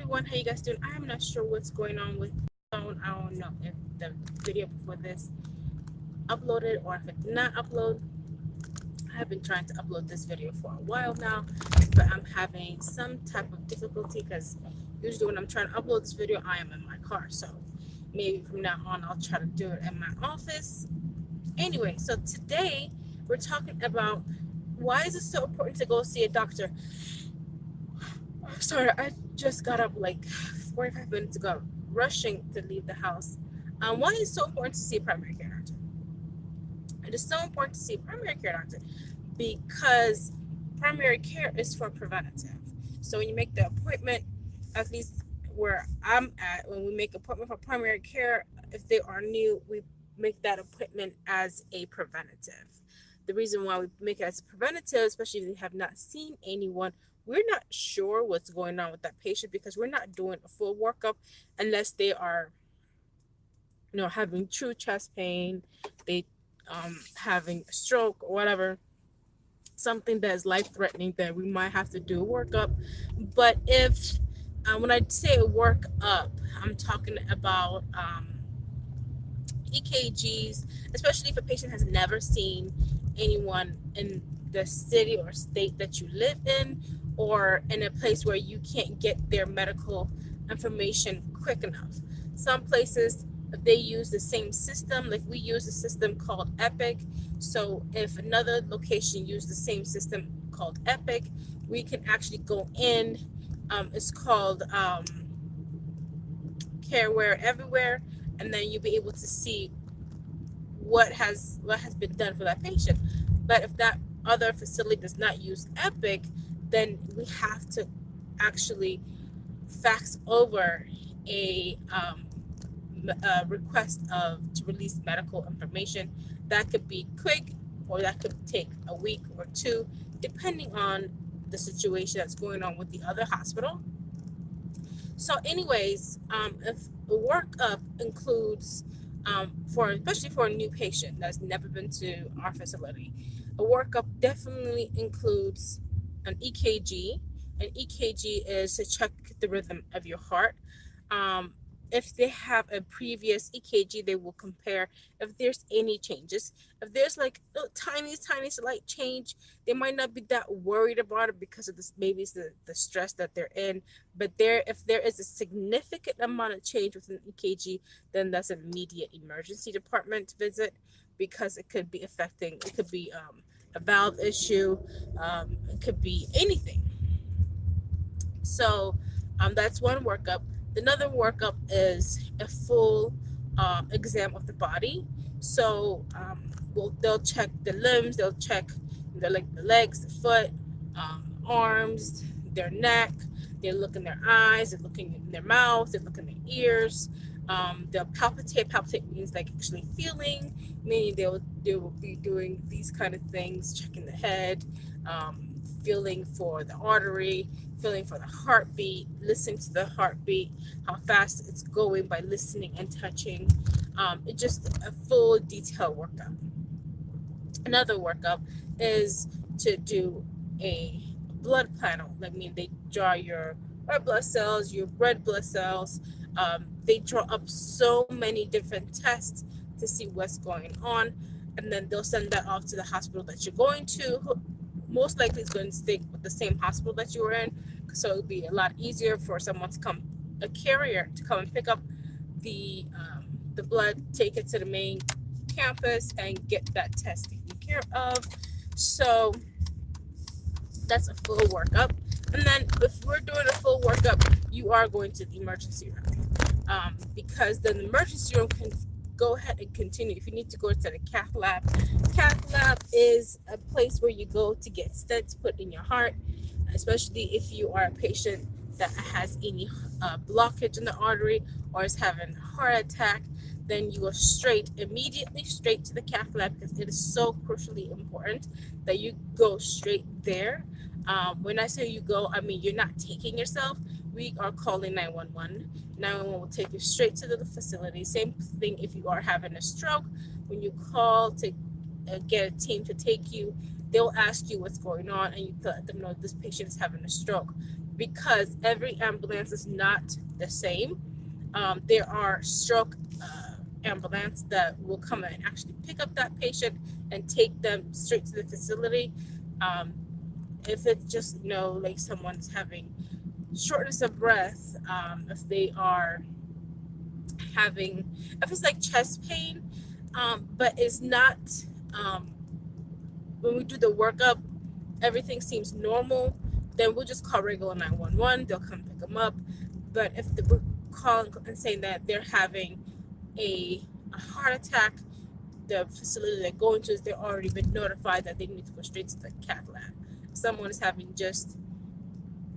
everyone, how you guys doing? I'm not sure what's going on with the phone. I don't know if the video before this uploaded or if it did not upload. I have been trying to upload this video for a while now, but I'm having some type of difficulty because usually when I'm trying to upload this video, I am in my car. So maybe from now on, I'll try to do it in my office. Anyway, so today we're talking about why is it so important to go see a doctor. Sorry, I just got up like 45 minutes ago, rushing to leave the house. Why is it so important to see a primary care doctor? It is so important to see a primary care doctor because primary care is for preventative. So when you make the appointment, at least where I'm at, when we make an appointment for primary care, if they are new, we make that appointment as a preventative. The reason why we make it as a preventative, especially if they have not seen anyone, we're not sure what's going on with that patient because we're not doing a full workup unless they are, having true chest pain, they having a stroke or whatever, something that is life threatening, that we might have to do a workup. But if when I say workup, I'm talking about EKGs, especially if a patient has never seen anyone in the city or state that you live in, or in a place where you can't get their medical information quick enough. Some places, they use the same system, like we use a system called Epic. So if another location uses the same system called Epic, we can actually go in. It's called Careware Everywhere, and then you'll be able to see what has been done for that patient. But if that other facility does not use Epic, then we have to actually fax over a request to release medical information. That could be quick, or that could take a week or two, depending on the situation that's going on with the other hospital. So anyways, if the workup includes, especially for a new patient that's never been to our facility, a workup definitely includes an EKG. An EKG is to check the rhythm of your heart. If they have a previous EKG, they will compare if there's any changes. If there's like a tiny slight change, they might not be that worried about it because of this, maybe it's the stress that they're in. But if there is a significant amount of change with an EKG, then that's an immediate emergency department visit, because it could be a valve issue, it could be anything. So that's one workup. Another workup is a full exam of the body. So they'll check the limbs, they'll check the legs, the foot, arms, their neck. They look in their eyes, they're looking in their mouth, they look in their ears. They'll palpitate. Palpitate means like actually feeling, meaning they will be doing these kind of things, checking the head, feeling for the artery, feeling for the heartbeat, listening to the heartbeat, how fast it's going by listening and touching. It's just a full detailed workup. Another workup is to do a blood panel. I mean, they draw your red blood cells, your red blood cells. They draw up so many different tests to see what's going on, and then they'll send that off to the hospital that you're going to. Most likely it's going to stick with the same hospital that you were in, so it'll be a lot easier for someone to come, a carrier, to come and pick up the blood, take it to the main campus, and get that test taken care of. So that's a full workup. And then if we're doing a full workup, you are going to the emergency room, because then the emergency room can go ahead and continue. If you need to go to the cath lab is a place where you go to get stents put in your heart, especially if you are a patient that has any blockage in the artery or is having a heart attack. Then you go immediately straight to the cath lab, because it is so crucially important that you go straight there. When I say you go, I mean you're not taking yourself. We are calling 911. 911 will take you straight to the facility. Same thing if you are having a stroke. When you call to get a team to take you, they'll ask you what's going on, and you let them know this patient is having a stroke. because every ambulance is not the same. There are stroke ambulance that will come and actually pick up that patient and take them straight to the facility. Um, if it's just, like someone's having shortness of breath, if they are having, if it's like chest pain, but it's not, um, when we do the workup, everything seems normal, then we'll just call regular 911. They'll come pick them up. But if we're calling and saying that they're having a heart attack, the facility they're going to, they've already been notified that they need to go straight to the cath lab. Someone is having just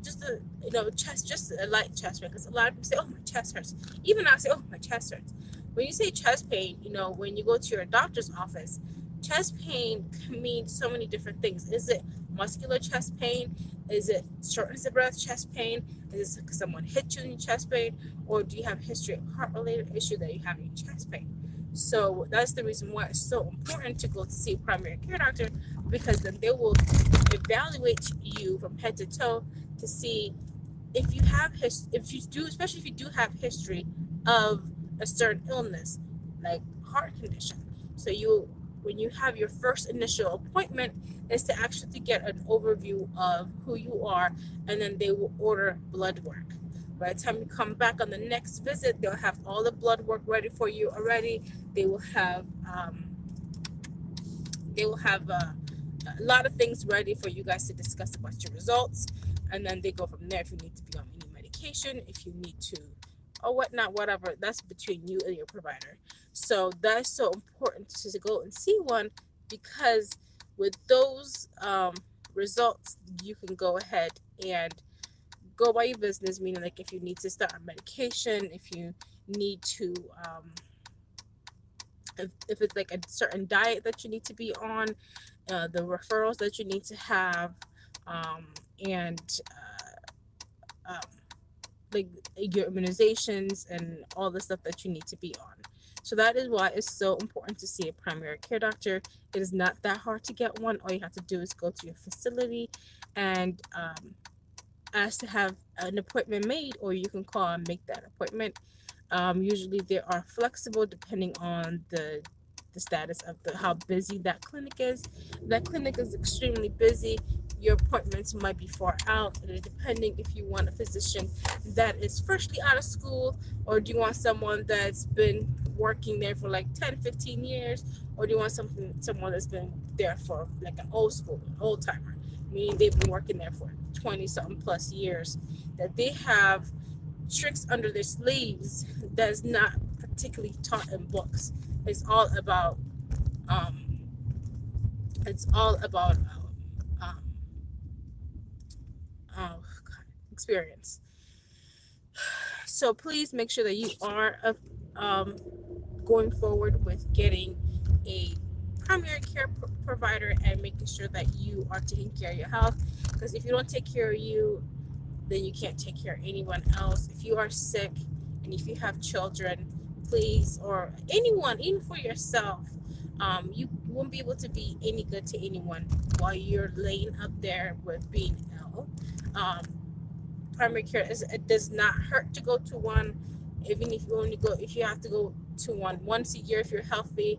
a chest, just a light chest pain, because a lot of people say, oh, my chest hurts. Even I say, oh, my chest hurts. When you say chest pain, when you go to your doctor's office, chest pain can mean so many different things. Is it muscular chest pain? Is it shortness of breath chest pain? Is it someone hit you in your chest pain? Or do you have a history of heart-related issue that you have in your chest pain? So that's the reason why it's so important to go to see a primary care doctor, because then they will evaluate you from head to toe to see if you have especially if you do have history of a certain illness like heart condition. So when you have your first initial appointment, is to actually get an overview of who you are, and then they will order blood work. By the time you come back on the next visit, they'll have all the blood work ready for you already. They will have a lot of things ready for you guys to discuss about your results, and then they go from there. If you need to be on any medication, if you need to, or whatnot, whatever, that's between you and your provider. So that's so important to go and see one, because with those results, you can go ahead and go by your business, meaning like if you need to start on medication, if you need to, if it's like a certain diet that you need to be on, the referrals that you need to have, and like your immunizations and all the stuff that you need to be on. So that is why it's so important to see a primary care doctor. It is not that hard to get one. All you have to do is go to your facility and ask to have an appointment made, or you can call and make that appointment. Usually they are flexible depending on the status of how busy that clinic is. If that clinic is extremely busy, your appointments might be far out, depending if you want a physician that is freshly out of school, or do you want someone that's been working there for like 10-15 years, or do you want someone that's been there for like an old timer, meaning they've been working there for 20 something plus years, that they have tricks under their sleeves that's not particularly taught in books. It's all about experience. So please make sure that you are going forward with getting a primary care provider and making sure that you are taking care of your health, because if you don't take care of you, then you can't take care of anyone else. If you are sick and if you have children, please, or anyone, even for yourself, you won't be able to be any good to anyone while you're laying up there with being ill. Primary care it does not hurt to go to one, even if you have to go to one once a year if you're healthy.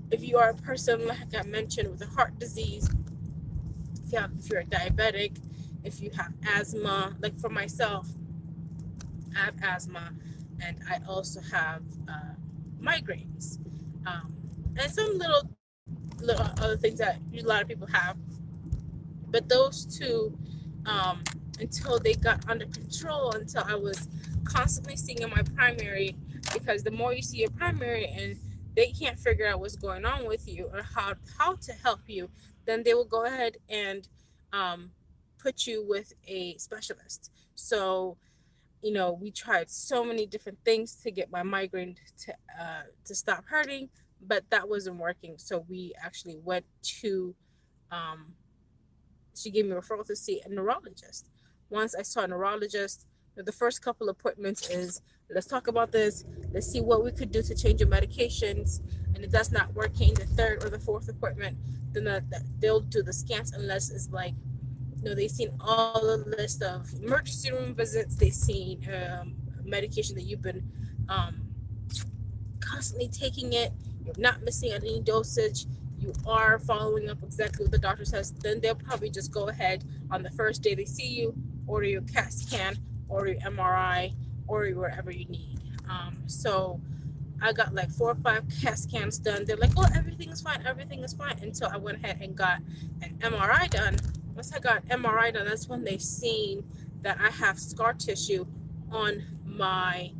If you are a person, like I mentioned, with a heart disease, if you're a diabetic, if you have asthma, like for myself, I have asthma, and I also have migraines, and some little other things that a lot of people have. But those two, until they got under control, until I was constantly seeing my primary, because the more you see your primary and they can't figure out what's going on with you or how to help you, then they will go ahead and put you with a specialist. So, we tried so many different things to get my migraine to stop hurting, but that wasn't working. So we actually went to, she gave me a referral to see a neurologist. Once I saw a neurologist, the first couple appointments is, let's talk about this, let's see what we could do to change your medications, and if that's not working, the third or the fourth appointment, then they'll do the scans, unless it's like they've seen all the list of emergency room visits. They've seen medication that you've been constantly taking it. You're not missing any dosage. You are following up exactly what the doctor says. Then they'll probably just go ahead on the first day they see you, order your CAT scan, order your MRI, order wherever you need. So I got like 4 or 5 CAT scans done. They're like, oh, everything is fine, everything is fine. Until I went ahead and got an MRI done. Once I got MRI done, that's when they seen that I have scar tissue on my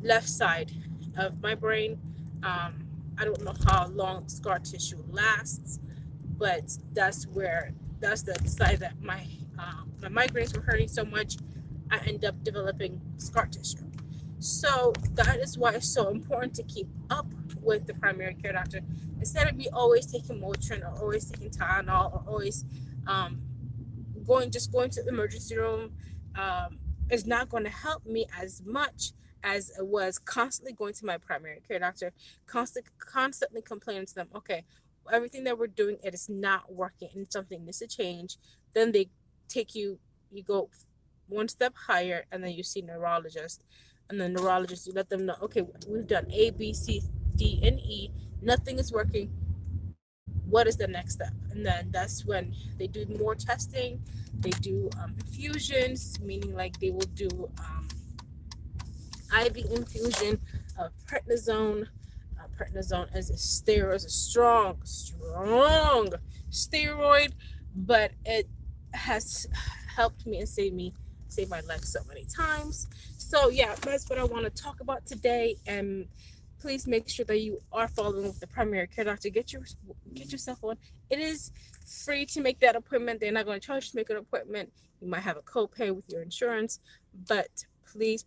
left side of my brain. I don't know how long scar tissue lasts, but that's the side that my migraines were hurting so much. I end up developing scar tissue. So that is why it's so important to keep up with the primary care doctor instead of me always taking Motrin or always taking Tylenol or always um, going to the emergency room. Is not going to help me as much as it was constantly going to my primary care doctor, constantly complaining to them. Okay, everything that we're doing, it is not working, and something needs to change. Then they take you, you go one step higher, and then you see neurologist, and the neurologist, you let them know, okay, we've done A, B, C, D, and E, nothing is working. What is the next step? And then that's when they do more testing. They do infusions, meaning like they will do IV infusion of prednisone. Prednisone is a steroid, is a strong steroid, but it has helped me and saved my life so many times. So yeah, that's what I want to talk about today. And please make sure that you are following with the primary care doctor. Get yourself one. It is free to make that appointment. They're not going to charge you to make an appointment. You might have a copay with your insurance, but please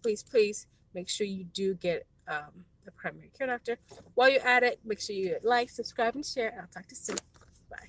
make sure you do get the primary care doctor. While you're at it, make sure you like, subscribe, and share. I'll talk to you soon. Bye.